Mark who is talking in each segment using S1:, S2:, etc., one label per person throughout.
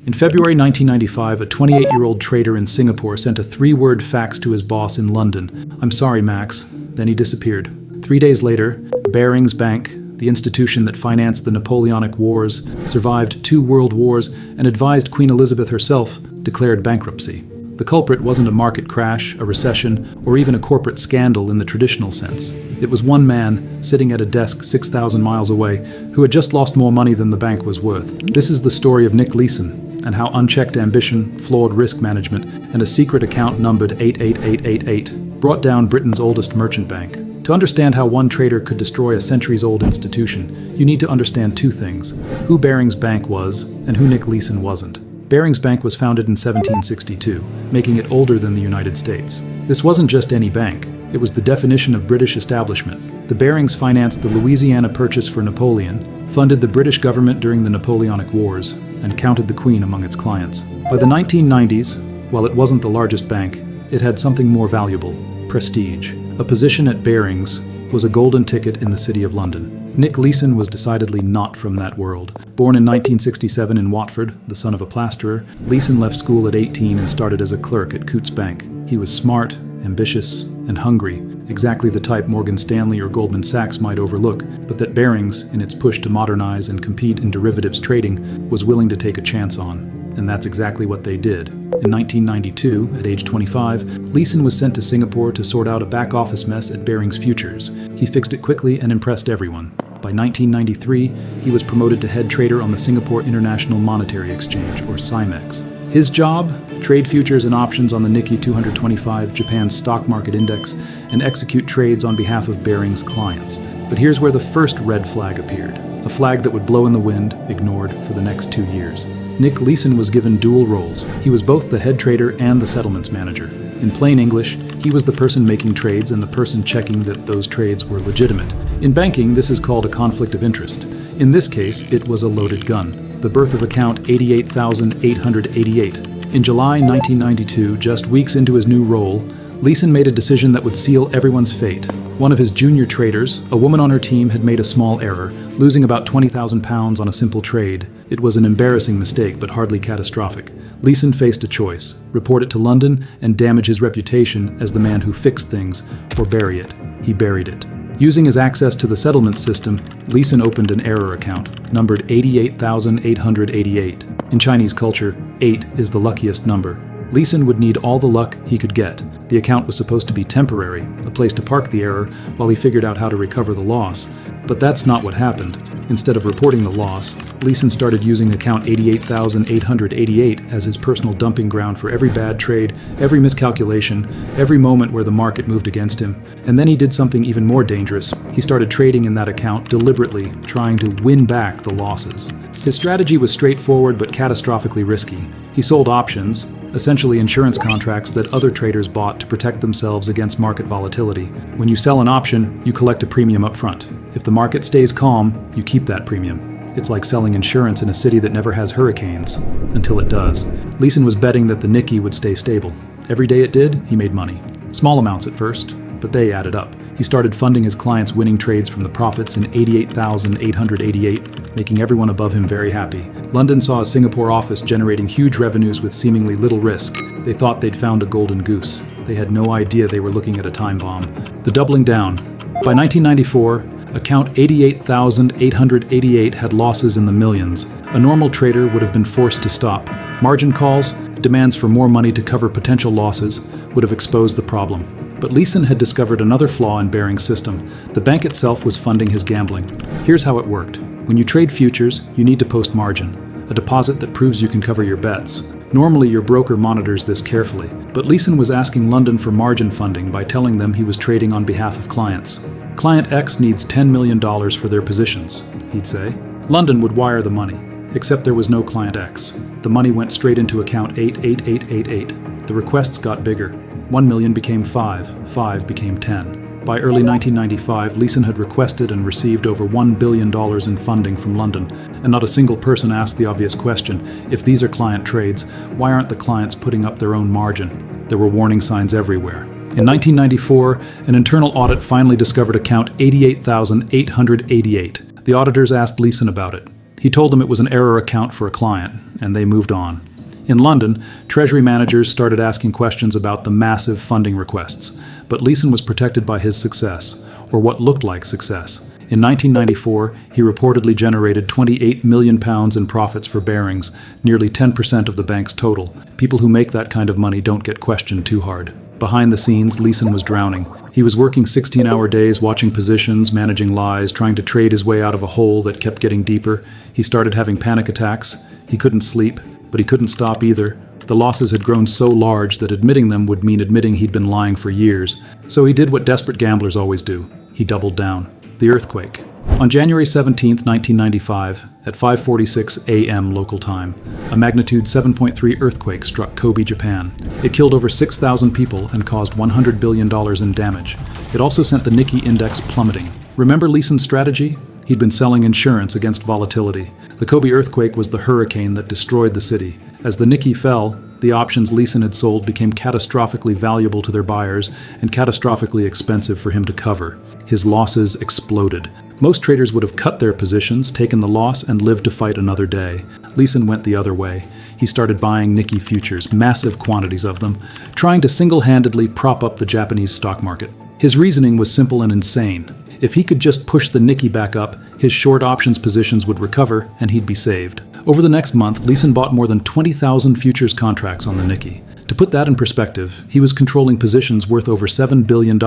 S1: In February 1995, a 28-year-old trader in Singapore sent a 3-word fax to his boss in London. "I'm sorry, Max." Then he disappeared. 3 days later, Barings Bank, the institution that financed the Napoleonic Wars, survived 2 world wars, and advised Queen Elizabeth herself, declared bankruptcy. The culprit wasn't a market crash, a recession, or even a corporate scandal in the traditional sense. It was one man, sitting at a desk 6,000 miles away, who had just lost more money than the bank was worth. This is the story of Nick Leeson, and how unchecked ambition, flawed risk management, and a secret account numbered 88888 brought down Britain's oldest merchant bank. To understand how one trader could destroy a centuries-old institution, you need to understand 2 things: who Barings Bank was, and who Nick Leeson wasn't. Barings Bank was founded in 1762, making it older than the United States. This wasn't just any bank, it was the definition of British establishment. The Barings financed the Louisiana Purchase for Napoleon, funded the British government during the Napoleonic Wars, and counted the Queen among its clients. By the 1990s, while it wasn't the largest bank, it had something more valuable: prestige. A position at Barings was a golden ticket in the City of London. Nick Leeson was decidedly not from that world. Born in 1967 in Watford, the son of a plasterer, Leeson left school at 18 and started as a clerk at Coutts Bank. He was smart, ambitious, and hungry, exactly the type Morgan Stanley or Goldman Sachs might overlook, but that Barings, in its push to modernize and compete in derivatives trading, was willing to take a chance on. And that's exactly what they did. In 1992, at age 25, Leeson was sent to Singapore to sort out a back-office mess at Barings Futures. He fixed it quickly and impressed everyone. By 1993, he was promoted to head trader on the Singapore International Monetary Exchange, or SIMEX. His job? Trade futures and options on the Nikkei 225, Japan's stock market index, and execute trades on behalf of Barings' clients. But here's where the first red flag appeared, a flag that would blow in the wind, ignored for the next 2 years. Nick Leeson was given dual roles. He was both the head trader and the settlements manager. In plain English, he was the person making trades and the person checking that those trades were legitimate. In banking, this is called a conflict of interest. In this case, it was a loaded gun. The birth of account 88,888. In July 1992, just weeks into his new role, Leeson made a decision that would seal everyone's fate. One of his junior traders, a woman on her team, had made a small error, losing about £20,000 on a simple trade. It was an embarrassing mistake, but hardly catastrophic. Leeson faced a choice: report it to London and damage his reputation as the man who fixed things, or bury it. He buried it. Using his access to the settlement system, Leeson opened an error account, numbered 88,888. In Chinese culture, 8 is the luckiest number. Leeson would need all the luck he could get. The account was supposed to be temporary, a place to park the error while he figured out how to recover the loss. But that's not what happened. Instead of reporting the loss, Leeson started using account 88,888 as his personal dumping ground for every bad trade, every miscalculation, every moment where the market moved against him. And then he did something even more dangerous. He started trading in that account deliberately, trying to win back the losses. His strategy was straightforward but catastrophically risky. He sold options, essentially insurance contracts that other traders bought to protect themselves against market volatility. When you sell an option, you collect a premium up front. If the market stays calm, you keep that premium. It's like selling insurance in a city that never has hurricanes, until it does. Leeson was betting that the Nikkei would stay stable. Every day it did, he made money. Small amounts at first, but they added up. He started funding his clients' winning trades from the profits in 88,888, making everyone above him very happy. London saw a Singapore office generating huge revenues with seemingly little risk. They thought they'd found a golden goose. They had no idea they were looking at a time bomb. The doubling down. By 1994, account 88,888 had losses in the millions. A normal trader would have been forced to stop. Margin calls, demands for more money to cover potential losses, would have exposed the problem. But Leeson had discovered another flaw in Barings' system. The bank itself was funding his gambling. Here's how it worked. When you trade futures, you need to post margin, a deposit that proves you can cover your bets. Normally, your broker monitors this carefully, but Leeson was asking London for margin funding by telling them he was trading on behalf of clients. Client X needs $10 million for their positions, he'd say. London would wire the money, except there was no Client X. The money went straight into account 88888. The requests got bigger. 1 million became 5, 5 became 10. By early 1995, Leeson had requested and received over $1 billion in funding from London, and not a single person asked the obvious question: if these are client trades, why aren't the clients putting up their own margin? There were warning signs everywhere. In 1994, an internal audit finally discovered account 88,888. The auditors asked Leeson about it. He told them it was an error account for a client, and they moved on. In London, Treasury managers started asking questions about the massive funding requests, but Leeson was protected by his success, or what looked like success. In 1994, he reportedly generated £28 million in profits for Barings, nearly 10% of the bank's total. People who make that kind of money don't get questioned too hard. Behind the scenes, Leeson was drowning. He was working 16-hour days, watching positions, managing lies, trying to trade his way out of a hole that kept getting deeper. He started having panic attacks. He couldn't sleep, but he couldn't stop either. The losses had grown so large that admitting them would mean admitting he'd been lying for years. So he did what desperate gamblers always do. He doubled down. The earthquake. On January 17, 1995, at 5:46 a.m. local time, a magnitude 7.3 earthquake struck Kobe, Japan. It killed over 6,000 people and caused $100 billion in damage. It also sent the Nikkei index plummeting. Remember Leeson's strategy? He'd been selling insurance against volatility. The Kobe earthquake was the hurricane that destroyed the city. As the Nikkei fell, the options Leeson had sold became catastrophically valuable to their buyers and catastrophically expensive for him to cover. His losses exploded. Most traders would have cut their positions, taken the loss, and lived to fight another day. Leeson went the other way. He started buying Nikkei futures, massive quantities of them, trying to single-handedly prop up the Japanese stock market. His reasoning was simple and insane. If he could just push the Nikkei back up, his short options positions would recover and he'd be saved. Over the next month, Leeson bought more than 20,000 futures contracts on the Nikkei. To put that in perspective, he was controlling positions worth over $7 billion,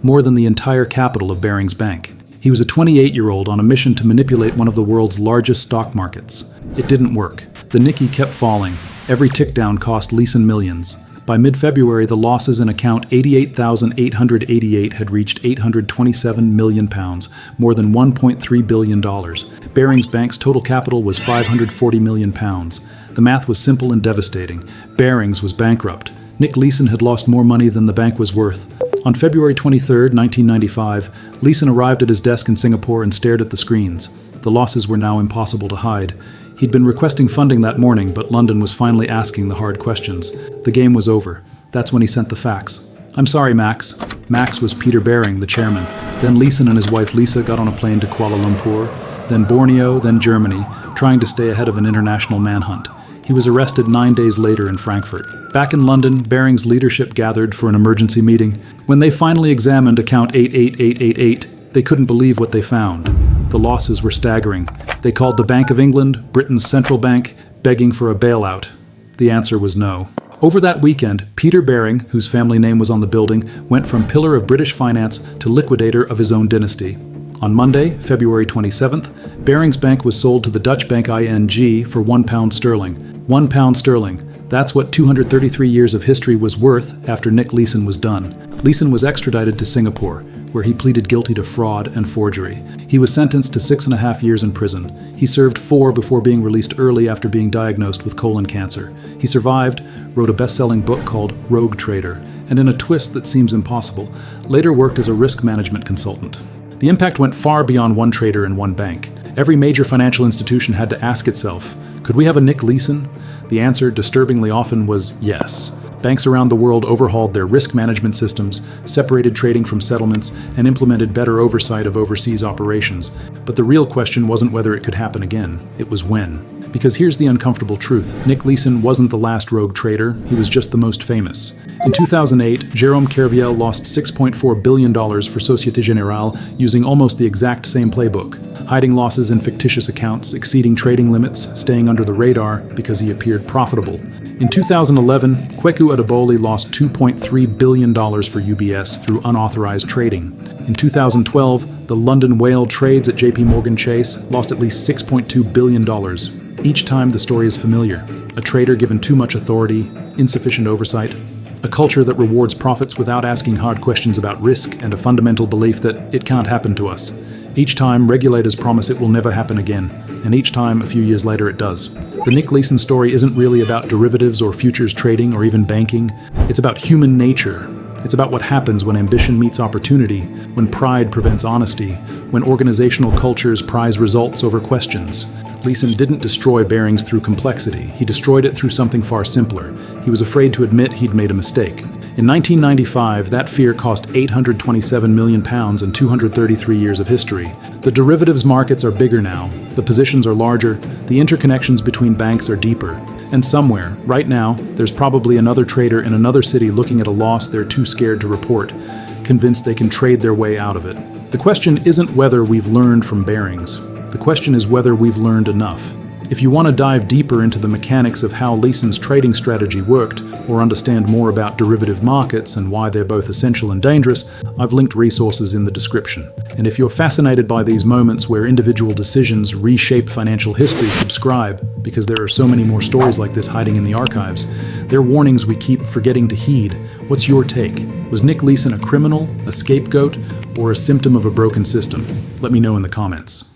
S1: more than the entire capital of Barings Bank. He was a 28-year-old on a mission to manipulate one of the world's largest stock markets. It didn't work. The Nikkei kept falling. Every tick down cost Leeson millions. By mid-February, the losses in account 88,888 had reached £827 million, more than $1.3 billion. Barings Bank's total capital was £540 million. The math was simple and devastating. Barings was bankrupt. Nick Leeson had lost more money than the bank was worth. On February 23, 1995, Leeson arrived at his desk in Singapore and stared at the screens. The losses were now impossible to hide. He'd been requesting funding that morning, but London was finally asking the hard questions. The game was over. That's when he sent the fax. "I'm sorry, Max." Max was Peter Baring, the chairman. Then Leeson and his wife Lisa got on a plane to Kuala Lumpur, then Borneo, then Germany, trying to stay ahead of an international manhunt. He was arrested 9 days later in Frankfurt. Back in London, Baring's leadership gathered for an emergency meeting. When they finally examined account 88888, they couldn't believe what they found. The losses were staggering. They called the Bank of England, Britain's central bank, begging for a bailout. The answer was no. Over that weekend, Peter Baring, whose family name was on the building, went from pillar of British finance to liquidator of his own dynasty. On Monday, February 27th, Barings Bank was sold to the Dutch bank ING for £1 sterling. £1 sterling. That's what 233 years of history was worth after Nick Leeson was done. Leeson was extradited to Singapore, where he pleaded guilty to fraud and forgery. He was sentenced to 6.5 years in prison. He served 4 before being released early after being diagnosed with colon cancer. He survived, wrote a best-selling book called Rogue Trader, and in a twist that seems impossible, later worked as a risk management consultant. The impact went far beyond one trader and one bank. Every major financial institution had to ask itself, could we have a Nick Leeson? The answer, disturbingly often, was yes. Banks around the world overhauled their risk management systems, separated trading from settlements, and implemented better oversight of overseas operations. But the real question wasn't whether it could happen again, it was when. Because here's the uncomfortable truth. Nick Leeson wasn't the last rogue trader, he was just the most famous. In 2008, Jérôme Kerviel lost $6.4 billion for Société Générale using almost the exact same playbook, hiding losses in fictitious accounts, exceeding trading limits, staying under the radar because he appeared profitable. In 2011, Kweku Adebole lost $2.3 billion for UBS through unauthorized trading. In 2012, the London Whale Trades at JP Morgan Chase lost at least $6.2 billion. Each time the story is familiar. A trader given too much authority, insufficient oversight, a culture that rewards profits without asking hard questions about risk, and a fundamental belief that it can't happen to us. Each time, regulators promise it will never happen again, and each time, a few years later, it does. The Nick Leeson story isn't really about derivatives or futures trading or even banking. It's about human nature. It's about what happens when ambition meets opportunity, when pride prevents honesty, when organizational cultures prize results over questions. Leeson didn't destroy Barings through complexity. He destroyed it through something far simpler. He was afraid to admit he'd made a mistake. In 1995, that fear cost £827 million and 233 years of history. The derivatives markets are bigger now, the positions are larger, the interconnections between banks are deeper. And somewhere, right now, there's probably another trader in another city looking at a loss they're too scared to report, convinced they can trade their way out of it. The question isn't whether we've learned from Barings. The question is whether we've learned enough. If you want to dive deeper into the mechanics of how Leeson's trading strategy worked, or understand more about derivative markets and why they're both essential and dangerous, I've linked resources in the description. And if you're fascinated by these moments where individual decisions reshape financial history, subscribe, because there are so many more stories like this hiding in the archives. They're warnings we keep forgetting to heed. What's your take? Was Nick Leeson a criminal, a scapegoat, or a symptom of a broken system? Let me know in the comments.